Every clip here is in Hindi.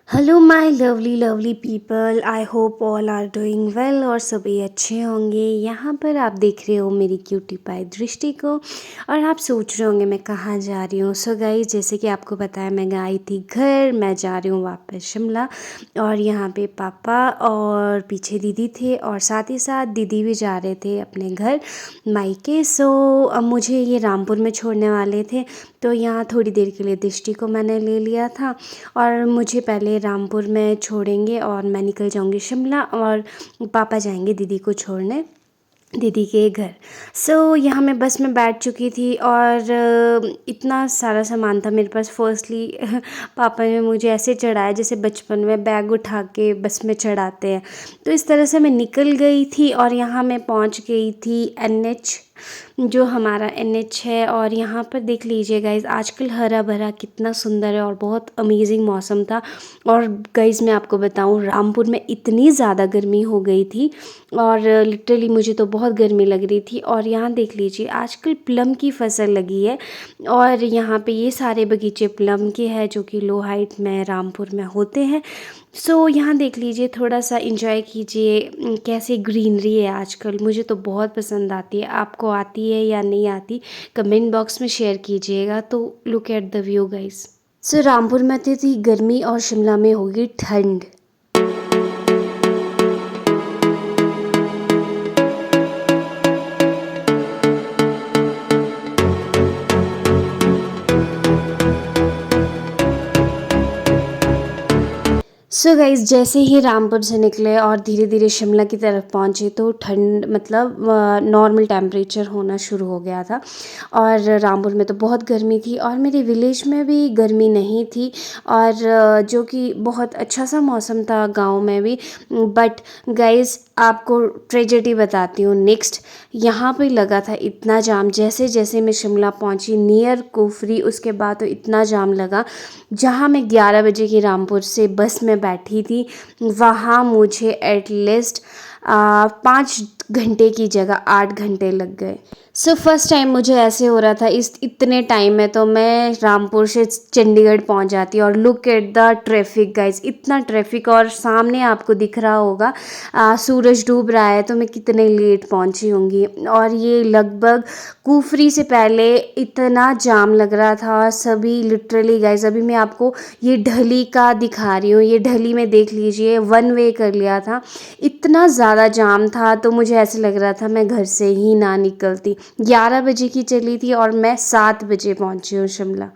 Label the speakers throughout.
Speaker 1: Hello my lovely lovely people, I hope all are doing well और सभी अच्छे होंगे। यहाँ पर आप देख रहे हो मेरी क्यूटी पाई दृष्टि को और आप सोच रहे होंगे मैं कहाँ जा रही हूँ। सो गाइस, जैसे कि आपको पता है मैं आई थी घर, मैं जा रही हूँ वापस शिमला। और यहाँ पे पापा और पीछे दीदी थे और साथ ही साथ दीदी भी जा रहे थे अपने घर मायके। सो अब मुझे ये रामपुर में छोड़ने वाले थे, तो यहाँ थोड़ी देर के लिए दृष्टि को मैंने ले लिया था और मुझे पहले रामपुर में छोड़ेंगे और मैं निकल जाऊंगी शिमला और पापा जाएंगे दीदी को छोड़ने दीदी के घर। सो यहाँ मैं बस में बैठ चुकी थी और इतना सारा सामान था मेरे पास। फर्स्टली पापा ने मुझे ऐसे चढ़ाया जैसे बचपन में बैग उठा के बस में चढ़ाते हैं, तो इस तरह से मैं निकल गई थी और यहाँ मैं पहुँच गई थी NH, जो हमारा NH है। और यहाँ पर देख लीजिए गाइज़, आजकल हरा भरा कितना सुंदर है और बहुत अमेजिंग मौसम था। और गाइज़ मैं आपको बताऊँ, रामपुर में इतनी ज़्यादा गर्मी हो गई थी और लिटरली मुझे तो बहुत गर्मी लग रही थी। और यहाँ देख लीजिए आजकल प्लम की फसल लगी है और यहाँ पे ये सारे बगीचे प्लम के हैं जो कि लो हाइट में रामपुर में होते हैं। सो यहाँ देख लीजिए, थोड़ा सा इंजॉय कीजिए कैसे ग्रीनरी है आजकल। मुझे तो बहुत पसंद आती है। आपको आती है या नहीं आती, कमेंट बॉक्स में शेयर कीजिएगा। तो look at the view guys. So Rampur में थी गर्मी और शिमला में होगी ठंड। सो गाइज़, जैसे ही रामपुर से निकले और धीरे धीरे शिमला की तरफ पहुँचे तो ठंड मतलब नॉर्मल टेम्परेचर होना शुरू हो गया था। और रामपुर में तो बहुत गर्मी थी और मेरे विलेज में भी गर्मी नहीं थी और जो कि बहुत अच्छा सा मौसम था गांव में भी। बट गाइज़, आपको ट्रेजेडी बताती हूँ नेक्स्ट। यहाँ पे लगा था इतना जाम, जैसे जैसे मैं शिमला पहुँची नियर कुफरी, उसके बाद तो इतना जाम लगा। जहाँ मैं 11 बजे की रामपुर से बस में बैठी थी, वहाँ मुझे एटलीस्ट 5 घंटे की जगह 8 घंटे लग गए। सो फर्स्ट टाइम मुझे ऐसे हो रहा था इस इतने टाइम में तो मैं रामपुर से चंडीगढ़ पहुंच जाती। और look at the traffic guys, इतना ट्रैफिक। और सामने आपको दिख रहा होगा सूरज डूब रहा है, तो मैं कितने लेट पहुंची होंगी। और ये लगभग कुफरी से पहले इतना जाम लग रहा था सभी लिटरली गाइस। अभी मैं आपको ये ढली का दिखा रही हूँ, ये ढली में देख लीजिए, वन वे कर लिया था। इतना ज़्यादा जाम था तो मुझे ऐसे लग रहा था मैं घर से ही ना निकलती। 11 बजे की चली थी और मैं 7 बजे पहुंची हूँ शिमला।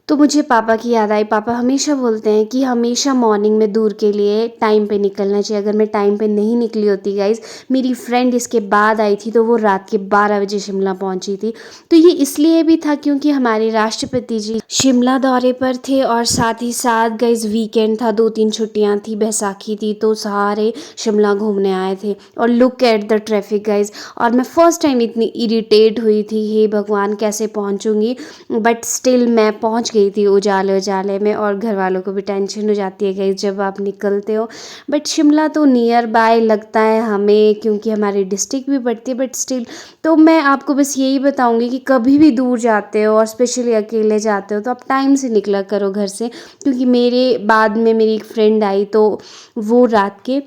Speaker 1: तो मुझे पापा की याद आई। पापा हमेशा बोलते हैं कि हमेशा मॉर्निंग में दूर के लिए टाइम पे निकलना चाहिए। अगर मैं टाइम पे नहीं निकली होती गाइज़, मेरी फ्रेंड इसके बाद आई थी तो वो रात के 12 बजे शिमला पहुंची थी। तो ये इसलिए भी था क्योंकि हमारे राष्ट्रपति जी शिमला दौरे पर थे और साथ ही साथ गाइज़ वीकेंड था, 2-3 छुट्टियाँ थी, बैसाखी थी, तो सारे शिमला घूमने आए थे। और look at the traffic guys. और मैं फ़र्स्ट टाइम इतनी इरिटेट हुई थी, हे भगवान कैसे पहुँचूँगी। बट स्टिल मैं पहुँच गई थी उजाले उजाले में। और घर वालों को भी टेंशन हो जाती है गाइस जब आप निकलते हो। बट शिमला तो नियर बाय लगता है हमें क्योंकि हमारी डिस्ट्रिक्ट भी पड़ती है। बट स्टिल तो मैं आपको बस यही बताऊंगी कि कभी भी दूर जाते हो और स्पेशली अकेले जाते हो तो आप टाइम से निकला करो घर से। क्योंकि मेरे बाद में मेरी एक फ्रेंड आई तो वो रात के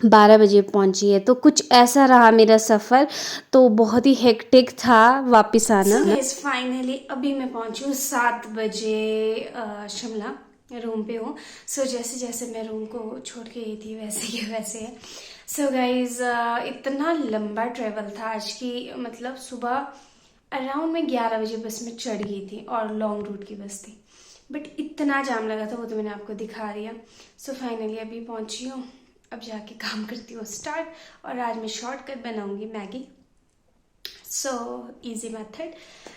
Speaker 1: 12 बजे पहुंची है। तो कुछ ऐसा रहा मेरा सफ़र, तो बहुत ही हेक्टिक था वापस आना। फाइनली अभी मैं पहुंची हूँ 7 बजे शिमला, रूम पे हूँ। सो जैसे जैसे मैं रूम को छोड़ के गई थी वैसे ही वैसे है। सो गाइज, इतना लंबा ट्रेवल था आज की, मतलब सुबह अराउंड मैं 11 बजे बस में चढ़ गई थी और लॉन्ग रूट की बस थी। बट इतना जाम लगा था वो तो मैंने आपको दिखा दिया। सो फाइनली अभी पहुंची हूँ, अब जाके काम करती हूँ स्टार्ट। और आज मैं शॉर्टकट बनाऊंगी मैगी, सो इजी मेथड।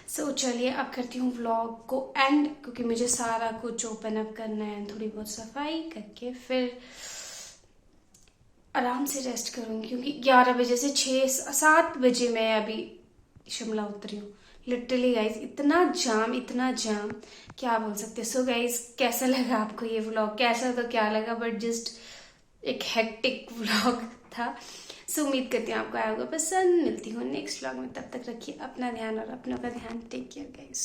Speaker 1: सो चलिए अब करती हूँ व्लॉग को एंड, क्योंकि मुझे सारा कुछ ओपन अप करना है, थोड़ी बहुत सफाई करके फिर आराम से रेस्ट करूँगी। क्योंकि 11 बजे से 6-7 बजे मैं अभी शिमला उतरी हूँ। लिटरली गाइज इतना जाम क्या बोल सकते। सो गाइज, कैसा लगा आपको ये व्लॉग? कैसा तो क्या लगा, बट जस्ट एक हेक्टिक व्लॉग था। सो उम्मीद करती हूँ आपको आया होगा पसंद। मिलती हूँ नेक्स्ट व्लॉग में, तब तक रखिए अपना ध्यान और अपनों का ध्यान। Take care guys.